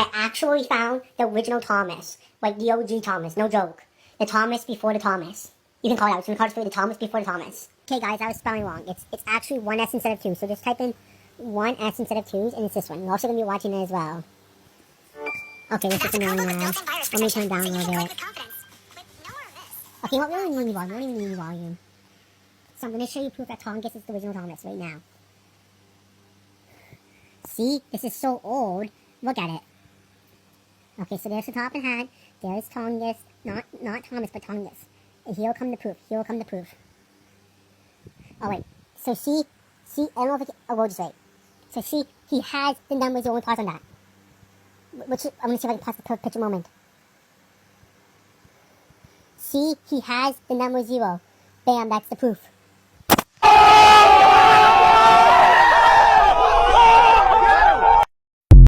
I actually found the original Thomas. Like the OG Thomas, no joke. The Thomas before the Thomas. You can call it out. You can call it the Thomas before the Thomas. Okay guys, I was spelling wrong. It's actually one S instead of two. So just type in one S instead of twos, and it's this one. You're also going to be watching it as well. Okay, this is annoying now. Let me turn it down a little bit. Okay, what really need volume? What really need volume? So I'm going to show you proof that Tongass is the original Thomas right now. See? This is so old. Look at it. Okay, so there's the top and hat. There's Tongass. Not Thomas, but Tongass. And here will come the proof. Here will come the proof. Oh, wait. So see, I don't know if it's, oh, we'll just wait. So see, he has the numbers, the only pause on that. Which, I'm going to see if I can pause the picture moment. See, he has the number 0. Bam, that's the proof.